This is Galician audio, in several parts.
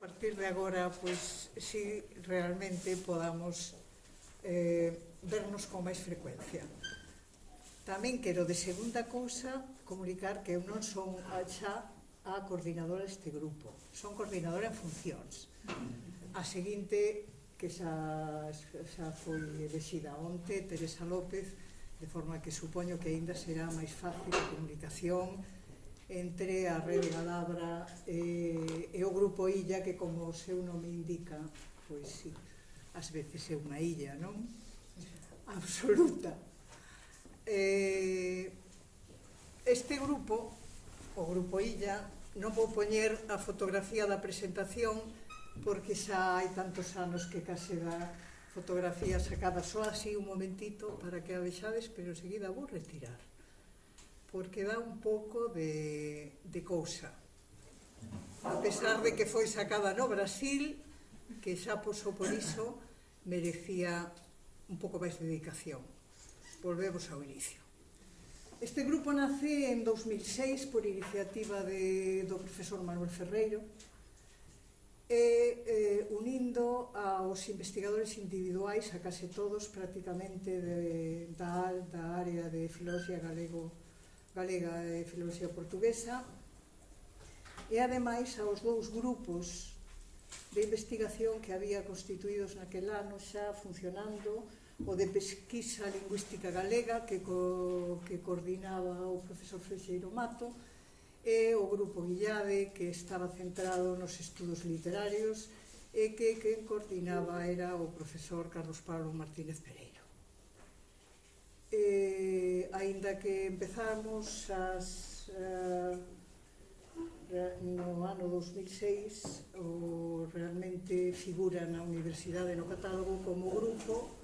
A partir de agora, pois, si realmente podamos vernos con máis frecuencia. Tamén quero, de segunda cousa, comunicar que eu non son xa a coordinadora deste grupo. Son coordinadora en funcións. A seguinte, que xa foi elexida onte, Teresa López, de forma que supoño que aínda será máis fácil a comunicación entre a Rede Gadabra e o Grupo Illa, que como o seu nome indica, pois sí, ás veces é unha illa, non? Absoluta. Este grupo, o Grupo Illa, non vou poñer a fotografía da presentación porque xa hai tantos anos que case da fotografía sacada só así un momentito para que a vexades, pero enseguida vou retirar porque dá un pouco de cousa, a pesar de que foi sacada no Brasil, que xa por iso merecía un pouco máis de dedicación. Volvemos ao inicio. Este grupo nace en 2006 por iniciativa do profesor Manuel Ferreiro e unindo aos investigadores individuais, a case todos prácticamente da área de filoloxía galega e filoloxía portuguesa, e ademais aos dous grupos de investigación que había constituídos naquel ano xa funcionando, o de pesquisa lingüística galega que coordinaba o profesor Freixeiro Mato, e o grupo Guillade, que estaba centrado nos estudos literarios e que coordinaba era o profesor Carlos Pablo Martínez Pereiro. Aínda que empezamos no ano 2006, realmente figura na universidade no catálogo como grupo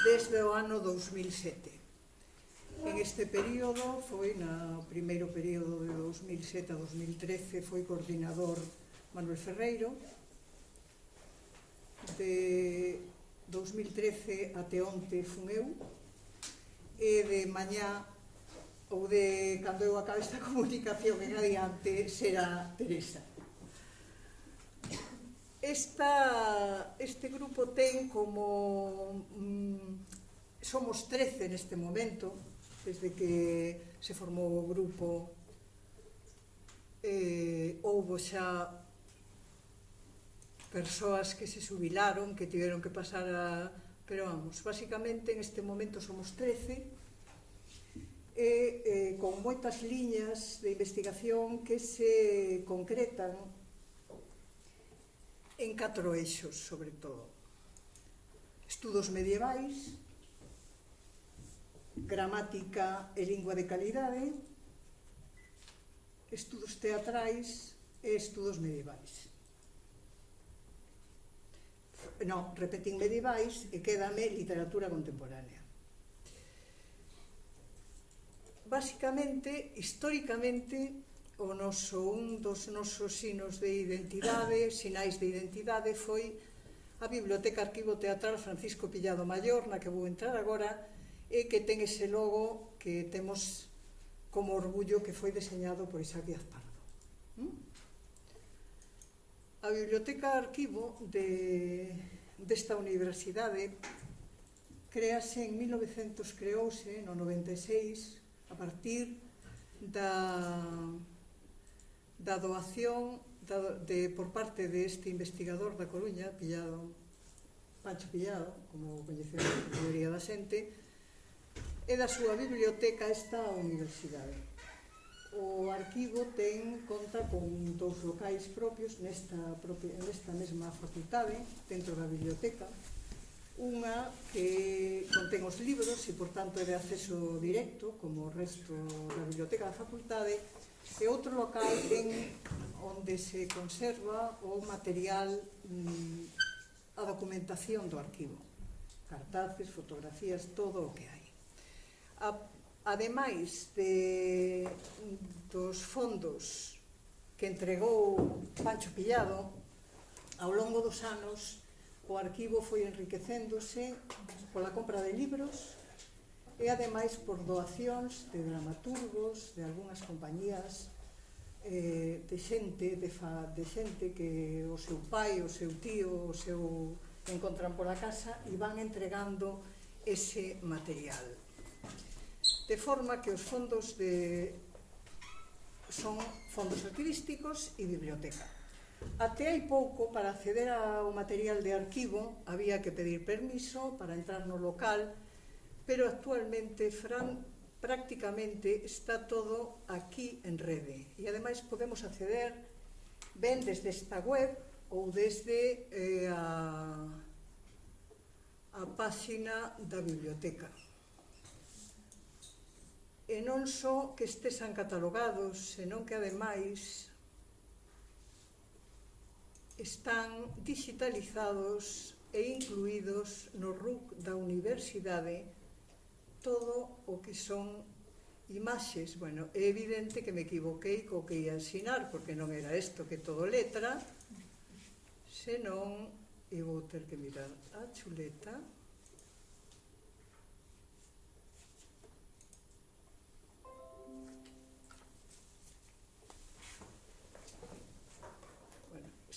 desde o ano 2007. En este período, foi no primeiro período de 2007 a 2013, foi coordinador Manuel Ferreiro. De 2013 até onte fun eu, e de mañá ou de cando eu acabe esta comunicación en adiante será Teresa. Este grupo ten como somos 13 neste momento, desde que se formou o grupo. Houbo xa persoas que se xubilaron, que tiveron que pasar pero vamos, basicamente en este momento somos 13 e con moitas liñas de investigación que se concretan en 4 eixos, sobre todo. Estudos medievais, gramática e lingua de calidade, estudos teatrais e estudos medievais. Non, repetín medievais e quédame literatura contemporánea. Básicamente, históricamente, un dos nosos sinos de identidade, sinais de identidade, foi a Biblioteca Arquivo Teatral Francisco Pillado Mayor, na que vou entrar agora, e que ten ese logo que temos como orgullo que foi deseñado por Isaac Díaz Pardo. A Biblioteca Arquivo desta universidade crease en 1900, creouse no 96 a partir da doación por parte deste investigador da Coruña, Pancho Pillado, como coñecemos a maioría da xente, e da súa biblioteca esta universidade. O arquivo conta con 2 locais propios nesta mesma facultade, dentro da biblioteca. Unha que contén os libros e, por tanto, é de acceso directo, como o resto da biblioteca da facultade, e outro local onde se conserva o material, a documentación do arquivo. Cartaces, fotografías, todo o que hai. Ademais dos fondos que entregou Pancho Pillado, ao longo dos anos o arquivo foi enriquecéndose pola compra de libros e ademais por doacións de dramaturgos, de algunhas compañías de xente que o seu pai, o seu tío, o seu encontran pola casa e van entregando ese material. De forma que os fondos son fondos arquivísticos e biblioteca. Até hai pouco, para acceder ao material de arquivo, había que pedir permiso para entrar no local, pero actualmente, Fran, prácticamente está todo aquí en rede. E ademais podemos acceder ben desde esta web ou desde a páxina da biblioteca. E non só que estesan catalogados, senón que ademais están digitalizados e incluídos no RUC da universidade todo o que son imaxes. Bueno, é evidente que me equivoquei co que ia ensinar, porque non era isto que todo letra, senón eu vou ter que mirar a chuleta.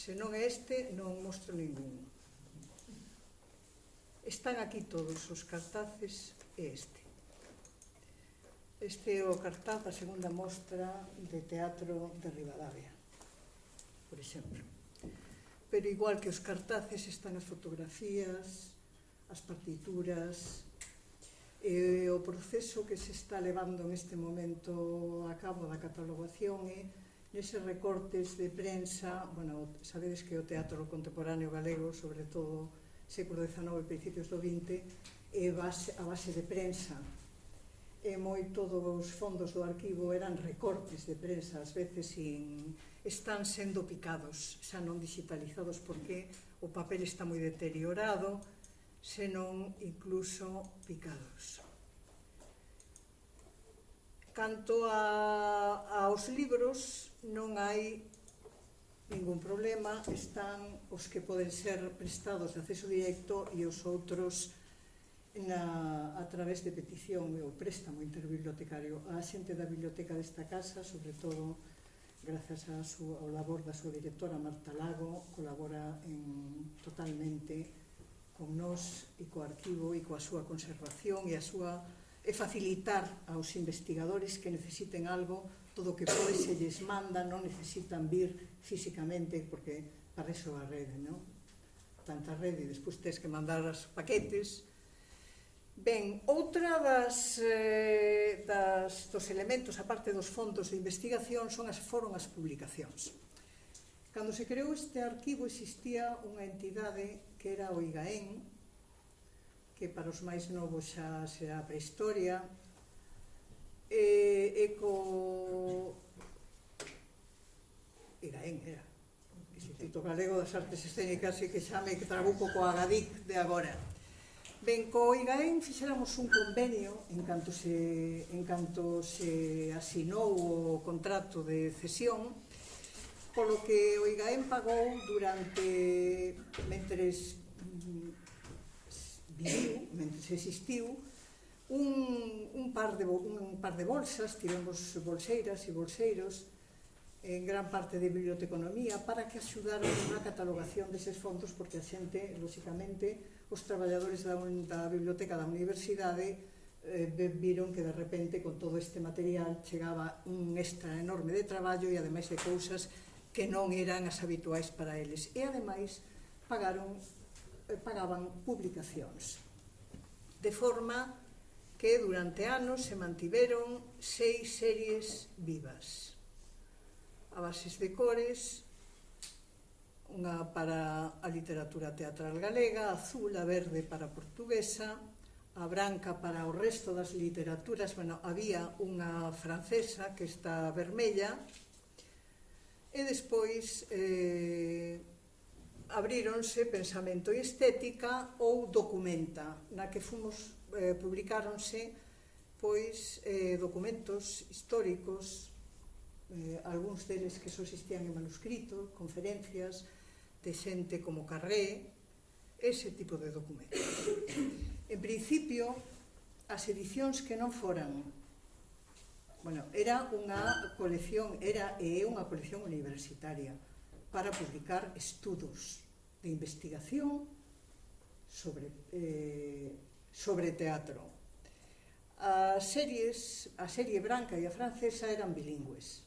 Se non é este, non mostro ningún. Están aquí todos os cartaces e este. Este é o cartaz da segunda mostra de teatro de Ribadavia, por exemplo. Pero igual que os cartaces están as fotografías, as partituras, e o proceso que se está levando neste momento a cabo da catalogación é neses recortes de prensa. Bueno, sabedes que o teatro contemporáneo galego, sobre todo século XIX e principios do XX, é a base de prensa. E todos os fondos do arquivo eran recortes de prensa, ás veces están sendo picados, xa non digitalizados, porque o papel está moi deteriorado, senón incluso picados. Canto aos libros, non hai ningún problema, están os que poden ser prestados de acceso directo e os outros a través de petición ou préstamo interbibliotecario. A xente da biblioteca desta casa, sobre todo grazas ao labor da súa directora Marta Lago, colabora totalmente con nós e co arquivo e coa súa conservación e facilitar aos investigadores que necesiten algo, todo o que pode se lles manda, non necesitan vir físicamente, porque para iso a rede, non? Tanta rede, e despois tens que mandar os paquetes. Ben, outra dos elementos, aparte dos fondos de investigación, foron as publicacións. Cando se creou este arquivo existía unha entidade que era o IGAEN, que para os máis novos xa será prehistoria, e co IGAEN era Instituto Galego das Artes Escénicas, e que xa me trabuco co Agadic de agora. Ben, co IGAEN fixéramos un convenio en canto se asinou o contrato de cesión, polo que o IGAEN pagou mentres existiu, un par de bolsas, tivemos bolseiras e bolseiros en gran parte de biblioteconomía para que axudaran na catalogación deses fondos, porque a xente, lóxicamente, os traballadores da biblioteca da universidade viron que de repente con todo este material chegaba un extra enorme de traballo e ademais de cousas que non eran as habituais para eles. E ademais pagaban publicacións. De forma que durante anos se mantiveron 6 series vivas, a bases de cores, unha para a literatura teatral galega, a azul, a verde para a portuguesa, a branca para o resto das literaturas. Bueno, había unha francesa que está vermella, e despois abríronse Pensamento e Estética ou Documenta, na que publicáronse documentos históricos, algúns deles que só existían en manuscrito, conferencias de xente como Carré, ese tipo de documentos. En principio, as edicións que non foran, bueno, era unha colección, era e é unha colección universitaria para publicar estudos de investigación sobre teatro. A serie branca e a francesa eran bilingües,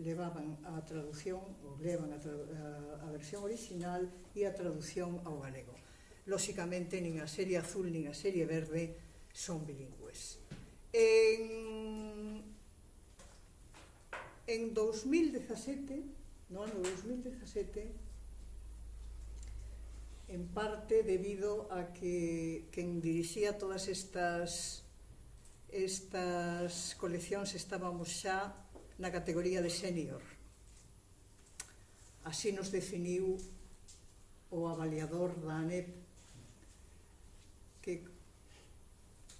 levaban a traducción, ou levan a versión original e a traducción ao galego. Lóxicamente, nin a serie azul nin a serie verde son bilingües. En 2017, no ano 2017, en parte debido a que quen dirixía todas estas coleccións estábamos xa na categoría de senior. Así nos definiu o avaliador da ANEP, que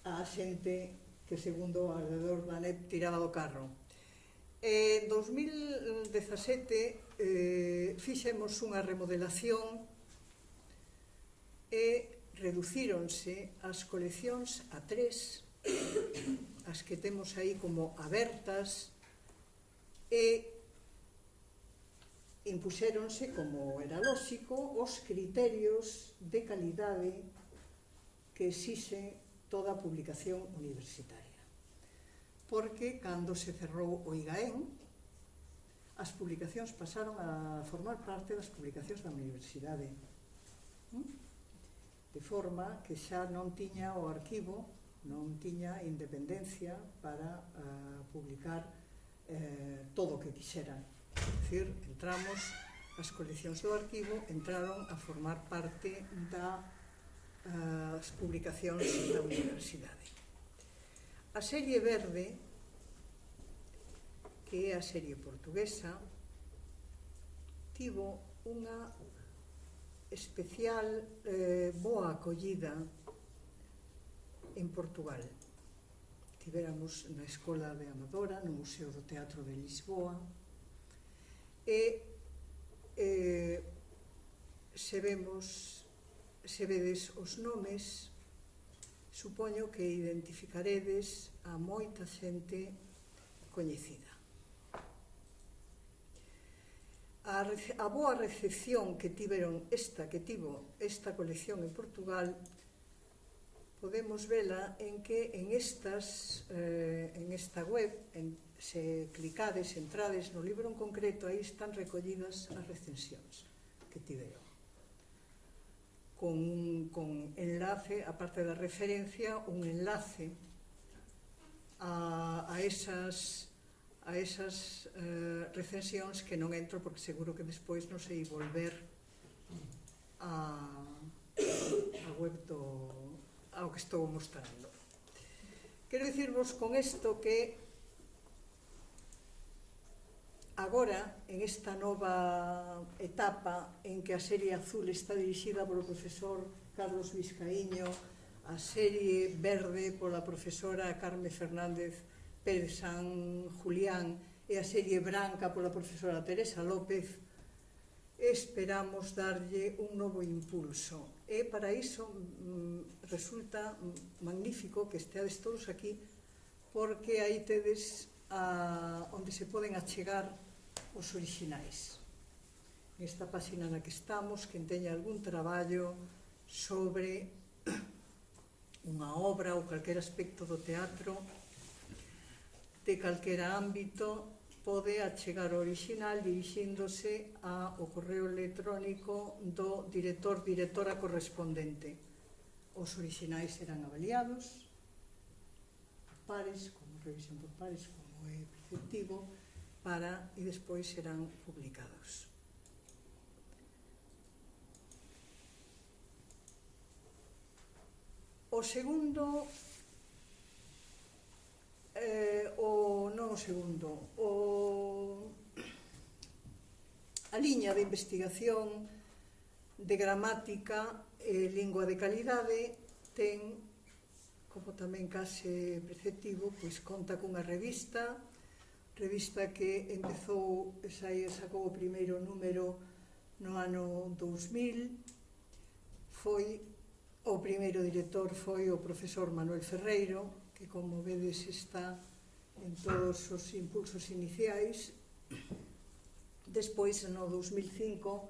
a xente que segundo o avaliador da ANEP tiraba do carro. En 2017 fixemos unha remodelación e reducíronse as coleccións a 3, as que temos aí como abertas, e impuxéronse, como era lóxico, os criterios de calidade que exixe toda a publicación universitaria. Porque cando se cerrou o IGAEN, as publicacións pasaron a formar parte das publicacións da universidade. De forma que xa non tiña o arquivo, non tiña independencia para publicar todo o que quixeran. É dicir, as coleccións do arquivo entraron a formar parte das publicacións da universidade. A serie verde, que é a serie portuguesa, tivo unha especial boa acollida en Portugal. Tivéramos na Escola de Amadora, no Museo do Teatro de Lisboa, e se vedes os nomes, supoño que identificaredes a moita xente coñecida. A boa recepción que tivo esta colección en Portugal podemos vela en que en esta web, se clicades, entrades no libro en concreto, aí están recollidas as recensións que tiveron, con enlace, a parte da referencia, un enlace a esas recensións que non entro porque seguro que despois non sei volver a web ao que estou mostrando. Quero dicirvos con isto que agora, en esta nova etapa en que a serie azul está dirixida polo profesor Carlos Vizcaíño, a serie verde pola profesora Carme Fernández Pérez San Julián e a serie branca pola profesora Teresa López, esperamos darlle un novo impulso. E para iso resulta magnífico que esteades todos aquí, porque aí tedes onde se poden achegar os orixinais. Nesta páxina na que estamos, quen teña algún traballo sobre unha obra ou calquera aspecto do teatro, de calquera ámbito, pode achegar o orixinal dirixíndose ao correo electrónico do directora correspondente. Os orixinais serán avaliados por pares, como revisión por pares, como é preceptivo, e despois serán publicados. O segundo, a liña de investigación de gramática e lingua de calidade ten, como tamén case preceptivo, pois conta cunha revista que empezou, sacou o primeiro número no ano 2000, o primeiro director foi o profesor Manuel Ferreiro, que como vedes está en todos os impulsos iniciais. Despois, no 2005,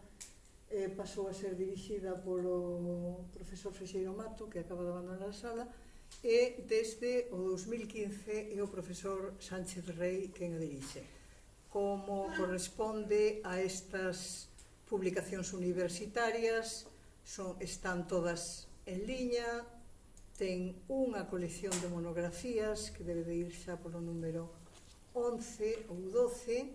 pasou a ser dirixida polo profesor Freixeiro Mato, que acaba de abandonar a sala, e desde o 2015 é o profesor Sánchez Rey quen a dirixe. Como corresponde a estas publicacións universitarias, están todas en liña, ten unha colección de monografías que debe de ir xa polo número 11 ou 12.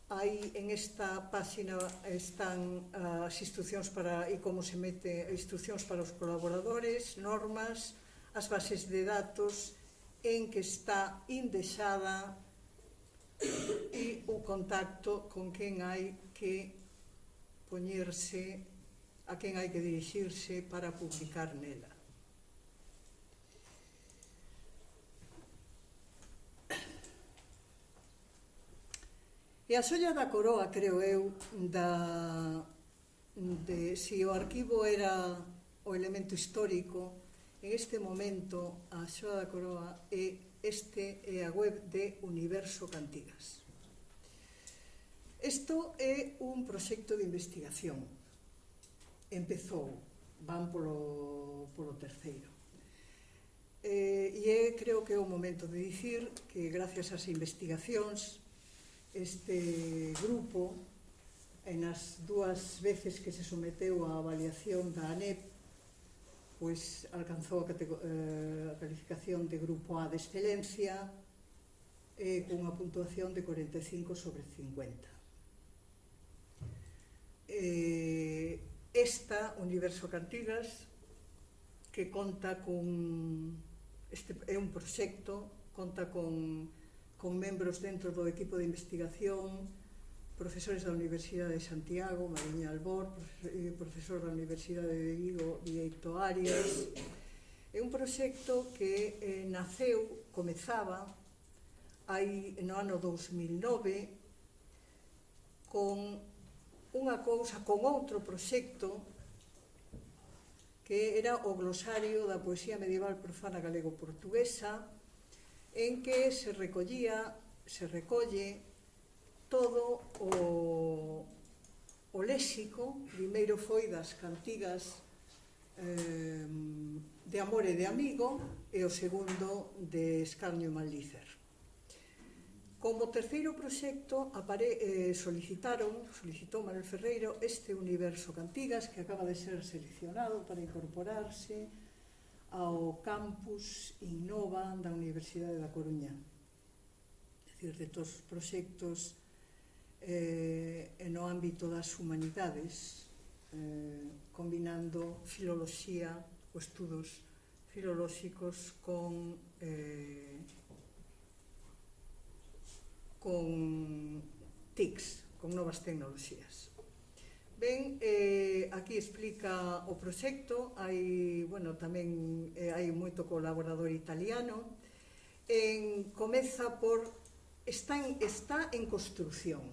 Aí en esta páxina están as instruccións e como se mete instruccións para os colaboradores, normas, as bases de datos en que está indexada e o contacto con quen hai que poñerse, a quen hai que dirixirse para publicar nela. E a xoia da coroa, creo eu, se o arquivo era o elemento histórico, en este momento a xoia da coroa é a web de Universo Cantigas. Isto é un proxecto de investigación. Empezou, van polo terceiro. E creo que é o momento de dicir que gracias ás investigacións este grupo, nas dúas veces que se someteu á avaliación da ANEP, pois alcanzou a calificación de grupo A de excelencia cunha puntuación de 45 sobre 50. Esta, Universo Cantigas, que conta con... é un proxecto, conta con membros dentro do equipo de investigación, profesores da Universidade de Santiago, Mariña Albor, profesor da Universidade de Vigo, Vieito Arias. É un proxecto que comezaba no ano 2009 con outro proxecto que era o glosario da poesía medieval profana galego-portuguesa, en que se recolle todo o léxico. Primeiro foi das cantigas de amor e de amigo, e o segundo de escarnio e maldícer. Como terceiro proxecto solicitou Manuel Ferreiro este Universo Cantigas, que acaba de ser seleccionado para incorporarse ao campus Innova da Universidade da Coruña. É dicir, de todos os proxectos no ámbito das humanidades, combinando filoloxía ou estudos filolóxicos con TICs, con novas tecnoloxías. Ben, aquí explica o proxecto, tamén hai moito colaborador italiano. Comeza por... está en construción,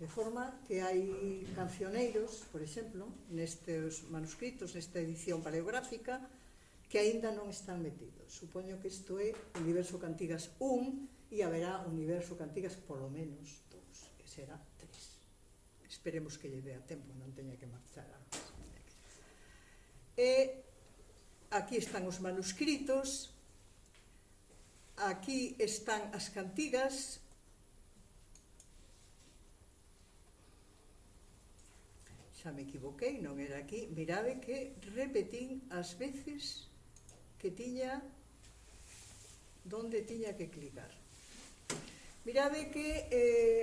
de forma que hai cancioneiros, por exemplo, nestes manuscritos, nesta edición paleográfica, que aínda non están metidos. Supoño que isto é Universo Cantigas 1 e haberá Universo Cantigas polo menos 2, que será 3. Esperemos que lle dé a tempo, non teña que marchar antes. E aquí están os manuscritos, aquí están as cantigas. Xa me equivoquei, non era aquí. Mirade que repetín as veces que tiña donde tiña que clicar. Mirade que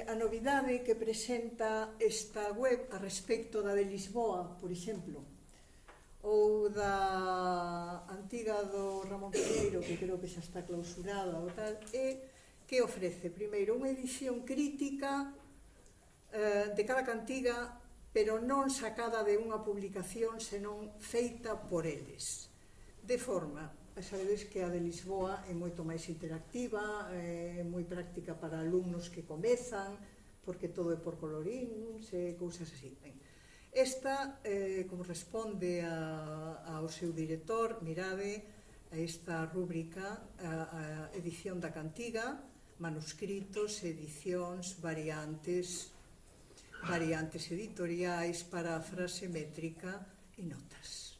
a novidade que presenta esta web a respecto da de Lisboa, por exemplo, ou da antiga do Ramón Piñeiro, que creo que xa está clausurada ou tal, é que ofrece, primeiro, unha edición crítica de cada cantiga, pero non sacada de unha publicación, senón feita por eles. De forma, sabedes que a de Lisboa é moito máis interactiva, é moi práctica para alumnos que comezan, porque todo é por coloríns e cousas así. Esta, como responde ao seu director, mirade, a esta rúbrica a edición da cantiga, manuscritos, edicións, variantes editoriais, paráfrase, métrica e notas.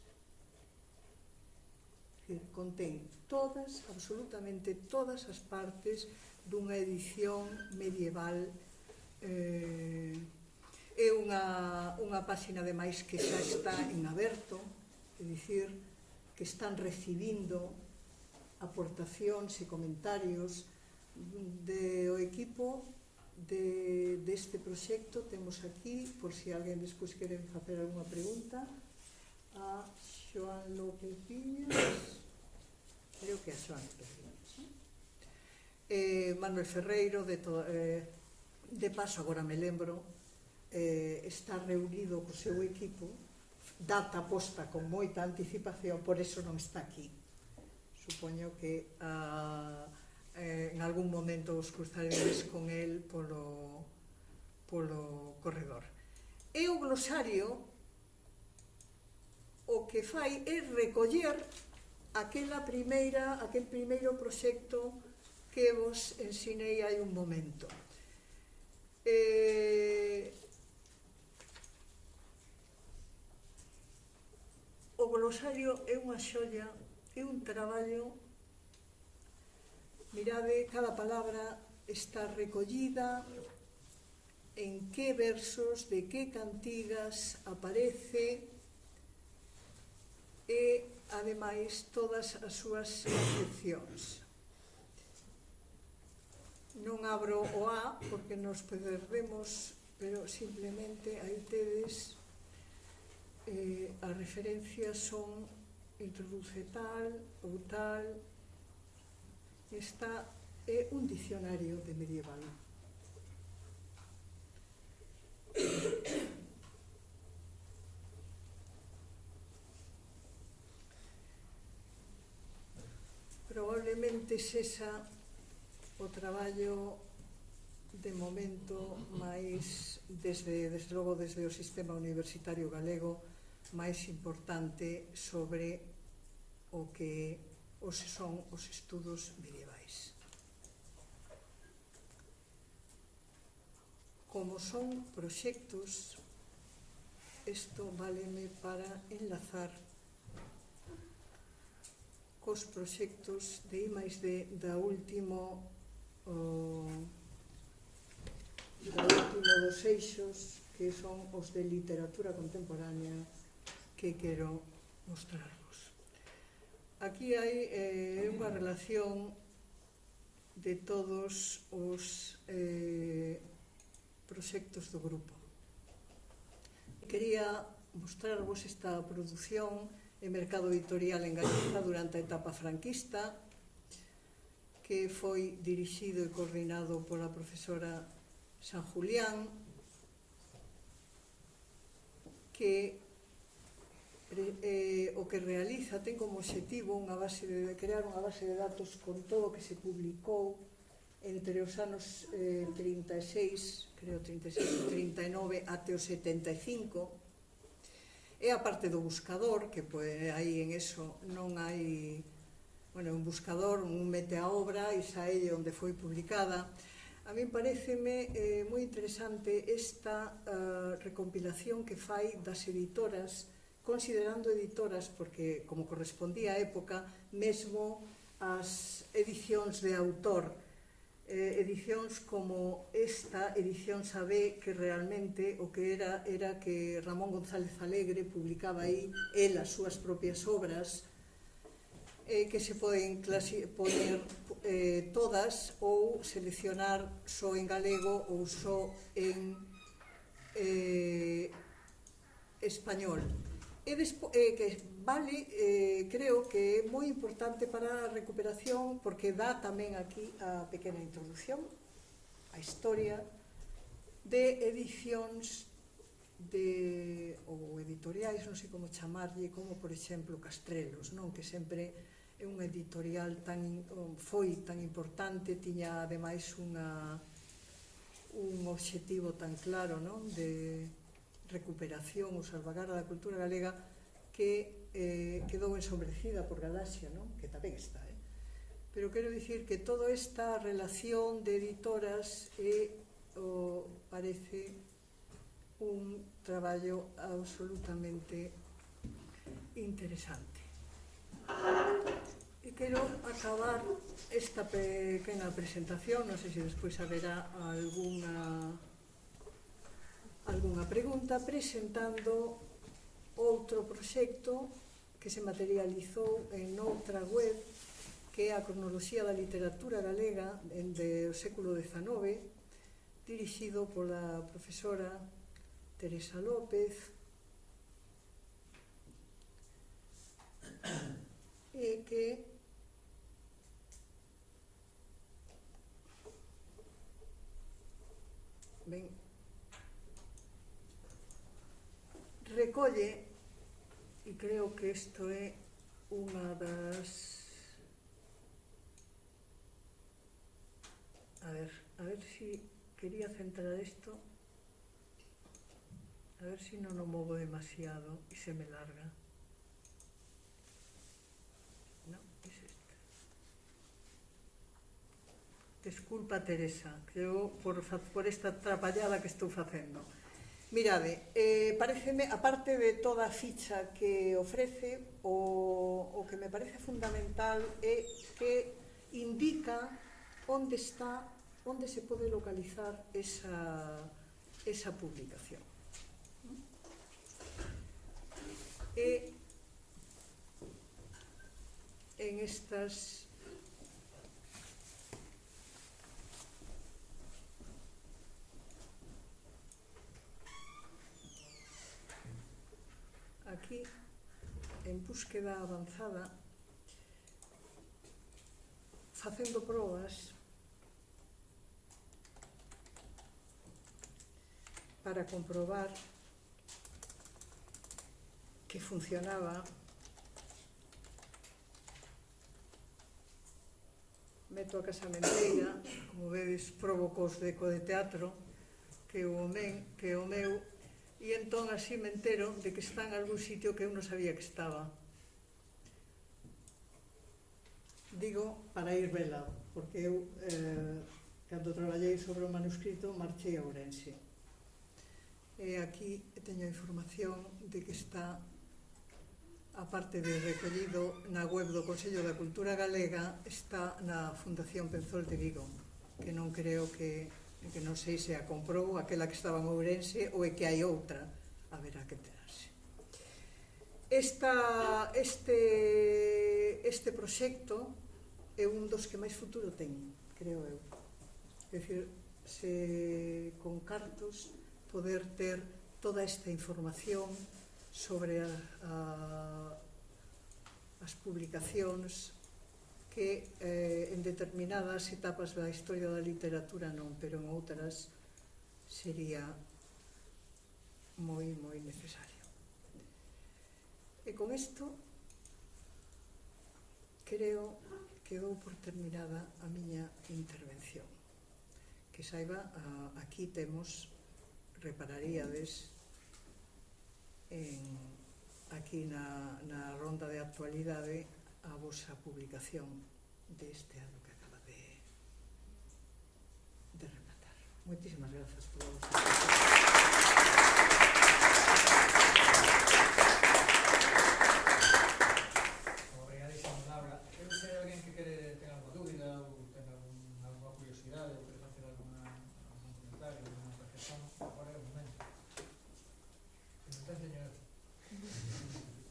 Contén todas, absolutamente todas as partes dunha edición medieval. É unha páxina ademais que xa está en aberto, é dicir, que están recibindo aportacións e comentarios do equipo deste proxecto. Temos aquí, por si alguén despois quere facer alguna pregunta, a Xoan López Viñas, creo que a Xoan López Viñas, Manuel Ferreiro, de paso, agora me lembro, está reunido co seu equipo, data posta con moita anticipación, por eso non está aquí. Supoño que en algún momento os cruzaredes con el polo corredor. E o glosario o que fai é recoller aquel primeiro proxecto que vos ensinei hai un momento. O glosario é unha xoia, é un traballo. Mirade, cada palabra está recollida, en que versos, de que cantigas aparece, e, ademais, todas as súas acepcións. Non abro o A porque nos perdemos, pero simplemente aí tedes. As referencias son introduce tal ou tal. Esta é un dicionario de medieval. Probablemente sexa o traballo de momento máis, desde logo desde o sistema universitario galego, máis importante sobre o que son os estudos medievais. Como son proxectos, isto váleme para enlazar cos proxectos de I+D da último dos eixos, que son os de literatura contemporánea, que quero mostrarvos. Aquí hai unha relación de todos os proxectos do grupo. Quería mostrarvos esta produción en mercado editorial en Galiza durante a etapa franquista, que foi dirixido e coordinado pola profesora San Julián, que o que realiza ten como obxectivo crear unha base de datos con todo o que se publicou entre os anos 36, creo 36 e 39 até os 75, e a parte do buscador, que aí en eso non hai, un buscador, un mete a obra e sae onde foi publicada. A mí pareceme moi interesante esta recompilación que fai das editoras, considerando editoras, porque como correspondía á época, mesmo as edicións de autor, edicións como esta edición Sabé, que realmente o que era que Ramón González Alegre publicaba aí el as súas propias obras, que se poden poñer todas ou seleccionar só en galego ou só en español. Que vale, creo que é moi importante para a recuperación, porque dá tamén aquí a pequena introducción, a historia de edicións ou editoriais, non sei como chamarlle, como por exemplo Castrelos, que sempre é unha editorial foi tan importante, tiña ademais un obxectivo tan claro de recuperación ou salvagarda da cultura galega, que quedou ensombrecida por Galaxia, non? Que tamén está, pero quero dicir que toda esta relación de editoras parece un traballo absolutamente interesante. E quero acabar esta pequena presentación, non sei se despois haberá algunha pregunta, presentando outro proxecto que se materializou en outra web, que é a cronoloxía da literatura galega do século XIX, dirixido pola profesora Teresa López, e que recolle, e creo que isto é unha das... A ver si quería centrar isto, a ver si non o movo demasiado e se me larga. Non, é isto. Desculpa, Teresa, creo por esta atrapallada que estou facendo. Mirade, pareceme, aparte de toda a ficha que ofrece, o que me parece fundamental é que indica onde está, onde se pode localizar esa publicación. E en estas aquí en búsqueda avanzada, facendo probas para comprobar que funcionaba, meto a casamenteira, como vedes, provocos de eco de teatro, que o meu, e entón así me entero de que está en algún sitio que eu non sabía que estaba. Digo, para ir vela, porque eu, cando traballei sobre o manuscrito, marchei a Ourense. E aquí teño a información de que está, aparte de recollido na web do Consello da Cultura Galega, está na Fundación Penzol de Vigo, que non creo que non sei se a comprou aquela que estaba en Ourense ou é que hai outra, haberá que enterarse. Este proxecto é un dos que máis futuro ten, creo eu. É dicir, con cartos poder ter toda esta información sobre as publicacións que en determinadas etapas da historia da literatura non, pero en outras sería moi, moi necesario. E con isto creo que dou por terminada a miña intervención. Que saiba, aquí temos, repararíades, aquí na ronda de actualidade, a vosa publicación deste ano que acaba de rematar. Moitísimas grazas por vosa atención. Obrigadísimo, Laura. Eu sei alguén que quere ter alguma dúbida ou ten alguma curiosidade ou quere facer algún comentario, alguna reflexión, agora é o momento. Señor.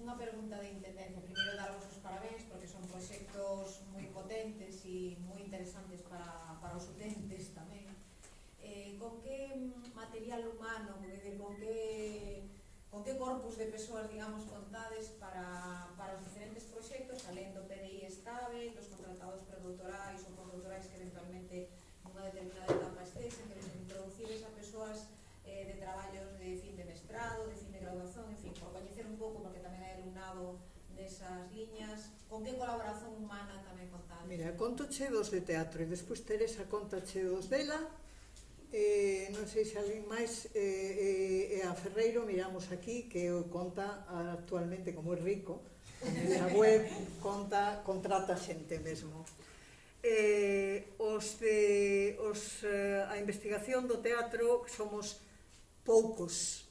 Unha pregunta de Intendencia. Primeiro, darvos os parabéns porque son proxectos moi potentes e moi interesantes para os utentes tamén. Con que material humano, con que corpus de persoas, digamos, contades para os diferentes proxectos, alén do PDI estável, dos contratados predoctorais ou postdoctorais que eventualmente nunha determinada etapa estesen, que introducides a persoas de traballos de fin de mestrado, de fin de graduación, en fin, por coñecer un pouco, porque tamén hai alumnado desas liñas, con que colaboración humana tamén contades? Mira, contoche dos de teatro e despois Teresa contache dos dela, non sei se alguén máis, e a Ferreiro miramos aquí, que o conta actualmente, como é rico, Esa web contrata xente mesmo. A investigación do teatro somos poucos,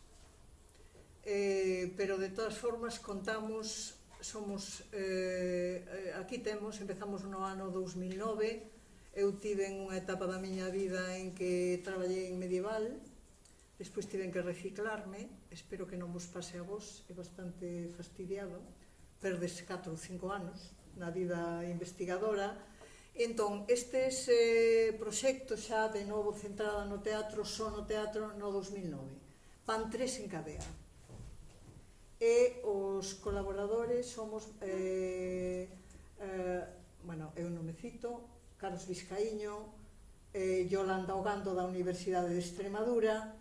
pero de todas formas contamos, aquí empezamos no ano 2009, eu tive unha etapa da miña vida en que traballei en medieval, despois tiven que reciclarme, espero que non vos pase a vos, é bastante fastidiado, perdes 4 ou 5 anos na vida investigadora. Entón, estes proxectos xa de novo centrada no teatro, só no teatro no 2009. Van 3 en cadea. E os colaboradores somos, eu non me cito, Carlos Vizcaíño, Yolanda Ogando da Universidade de Extremadura.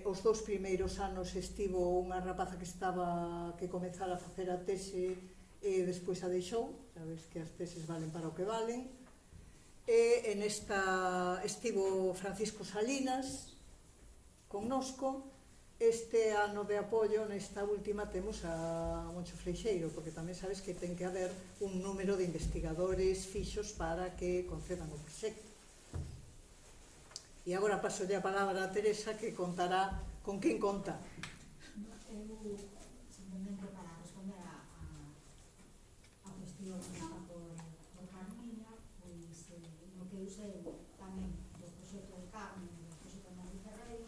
Os 2 primeiros anos estivo unha rapaza que comezara a facer a tese e despois a deixou, sabes que as teses valen para o que valen. En esta estivo Francisco Salinas connosco. Este ano de apoio, nesta última, temos a Moncho Freixeiro, porque tamén sabes que ten que haber un número de investigadores fixos para que concedan o proxecto. E agora paso a palabra a Teresa, que contará con quen conta. Eu, simplemente para responder a cuestión que está por Carmiña, pois no que eu sei tamén do proxecto de Carmen e do proxecto de Manuel Ferreiro,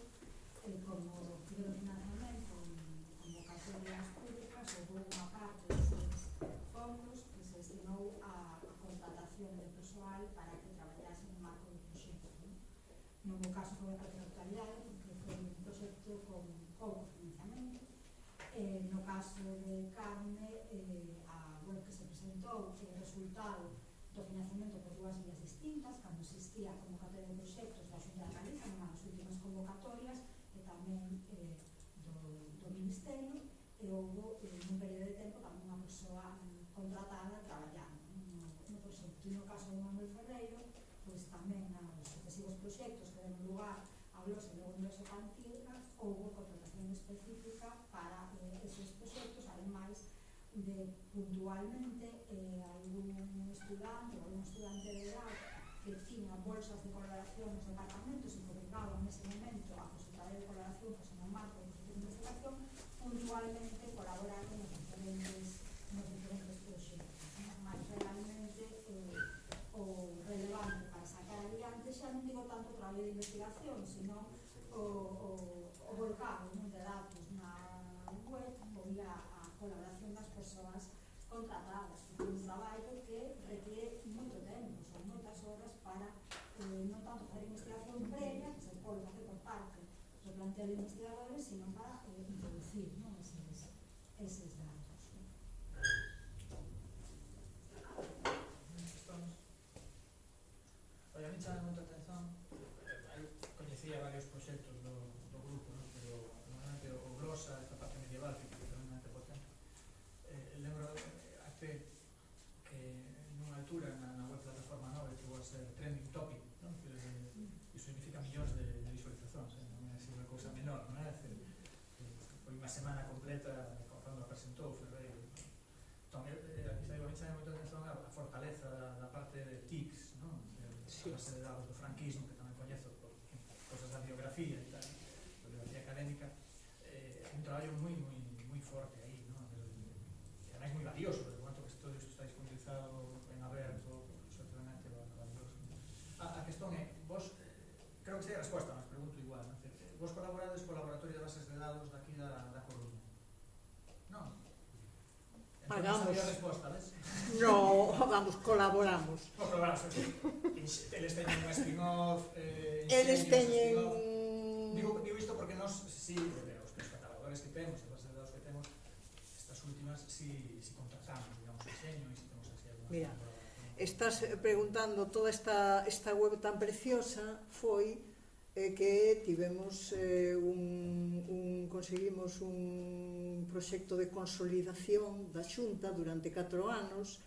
como tiveron financiamento en convocatorias públicas, houve unha parte deses fondos que se destinou a contratación de persoal para que traballase no marco do proxecto. No meu caso foi a totalidade, porque foi un proxecto con pouco financiamento. No caso de Carme, a web que se presentou é o resultado do financiamento por 2 vías distintas, cando existía a convocatoria de proxectos da Xunta de Galicia, nunha das últimas convocatorias, e tamén do Ministerio, e houve nun período de tempo tamén unha persoa contratada traballando no proxecto. E no caso de Manuel Ferreiro, pois tamén nos sucesivos proxectos que deron lugar a Blosa e logo Blosa Cantigas, houve contratación específica para eses proxectos, ademais de puntualmente algún estudante de grau que tiña bolsas de colaboración nos departamentos e que obrigaban nese momento a que o secretario de colaboración fose no marco do proxecto de investigación, puntualmente colaborando nos diferentes proxectos. Mas realmente o relevante para sacar adiante xa non digo tanto o traballo de investigación, sino o volcado de datos na web, a colaboración das persoas contratadas, porque é un traballo que requiere moito tempo, son moitas horas para non tanto facer investigación previa, que se pode facer por parte do plantel de investigadores, sino para introducir eses datos. Oye, a mí chama moita atención, eu coñecía varios proxectos do grupo, pero normalmente o Blosa, esta parte medieval, que realmente potente, lembro até que nunha altura na web plataforma nova chegou a ser trending topic, iso significa millóns de visualizacións, non é así unha cousa menor, non é? Foi unha semana completa cando a presentou Ferreiro. Entón, a mí chama moita atención a fortaleza da parte de TICS, non? A base de dados do franquismo, que tamén coñezo por cosas da biografía e tal, biografía académica, un traballo moi forte aí, non? E ademais moi valioso, de cuanto que todo isto está disponibilizado en aberto, absolutamente valioso. A cuestión é, vos, creo que sei a resposta, mas pregunto igual, non? Vos colaborades co Laboratorio de Bases de Dados daqui da Coruña? Non? Pagamos. Entón, a resposta, ves? No, vamos, colaboramos. Vos colaboramos, eles teñen un spin-off, Eles teñen... Digo isto porque nos, si, os catalogadores que temos, as bases de dados que temos, estas últimas, si contratamos, digamos, o diseño, e si temos así alguna... Mira, estás preguntando toda esta web tan preciosa foi que tivemos conseguimos un proxecto de consolidación da Xunta durante 4 anos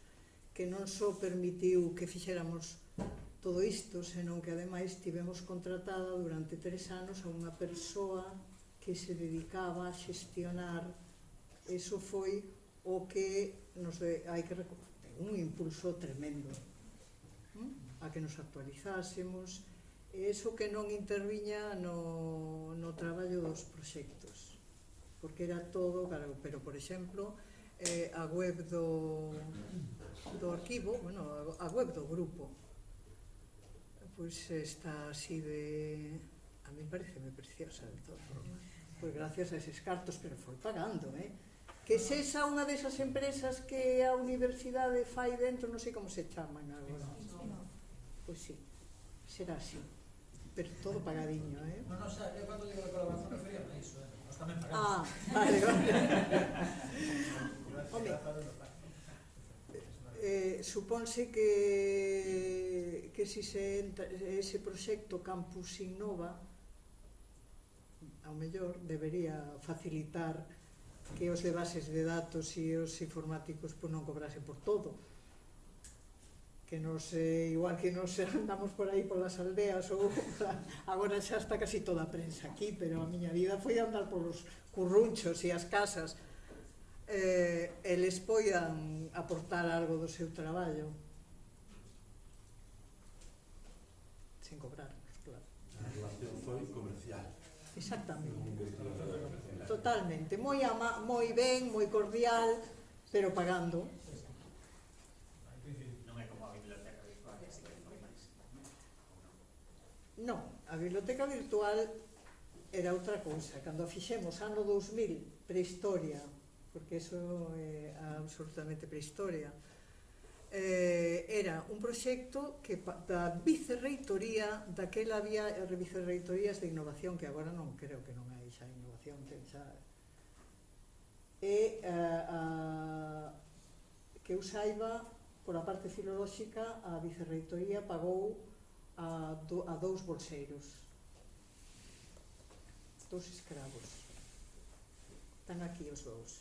que non só permitiu que fixéramos todo isto, senón que ademais tivemos contratada durante 3 anos a unha persoa que se dedicaba a xestionar, eso foi o que nos hai que un impulso tremendo a que nos actualizásemos, e iso que non interviña no traballo dos proxectos, porque era todo, claro, pero por exemplo a web do arquivo, bueno, a web do grupo pois está así de, a mí pareceme preciosa de todo, pois gracias a eses cartos, pero foi pagando, que se esa unha desas empresas que a universidade fai dentro, non sei como se chaman agora. Pois sí, será así, pero todo pagadiño, Non, xa, eu cando digo de colaboración referíame a iso, nós tamén pagamos. vale, vale. Home, supónse que si se entra ese proxecto Campus Innova, ao mellor debería facilitar que os de bases de datos e os informáticos non cobrasen por todo, que nos, igual que nos andamos por aí polas aldeas, ou agora xa está casi toda a prensa aquí, pero a miña vida foi andar polos currunchos e as casas, eles poidan aportar algo do seu traballo sen cobrarnos, claro. A relación foi comercial. Exactamente, totalmente, moi ben, moi cordial, pero pagando. Non é como a biblioteca virtual, que así que foi máis. Non, a biblioteca virtual era outra cousa. Cando a fixemos ano 2000, prehistoria, porque eso é absolutamente prehistoria, era un proxecto que da vicerreitoría, daquela había vicerreitorías de innovación, que agora non creo que non hai xa innovación, xa, e que eu saiba, por a parte filolóxica, a vicerreitoría pagou a dous bolseiros, dous escravos. Están aquí os dous.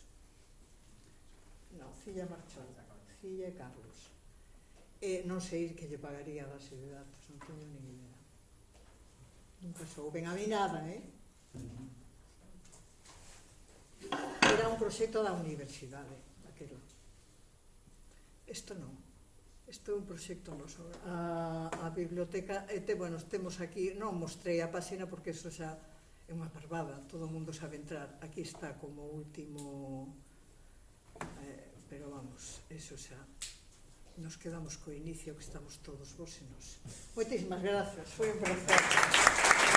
Non, Cilla marchou, Cilla e Carlos. Non sei que lle pagaría a base de datos, non teño nin idea. Nunca souben a mí nada, Era un proxecto da universidade, aquilo. Isto non. Isto é un proxecto noso. A biblioteca, bueno, temos aquí, non mostrei a páxina porque iso xa é unha parvada, todo o mundo sabe entrar. Aquí está como último, pero vamos, eso xa, nos quedamos co inicio, que estamos todos vos e nos. Moitísimas grazas, foi un placer.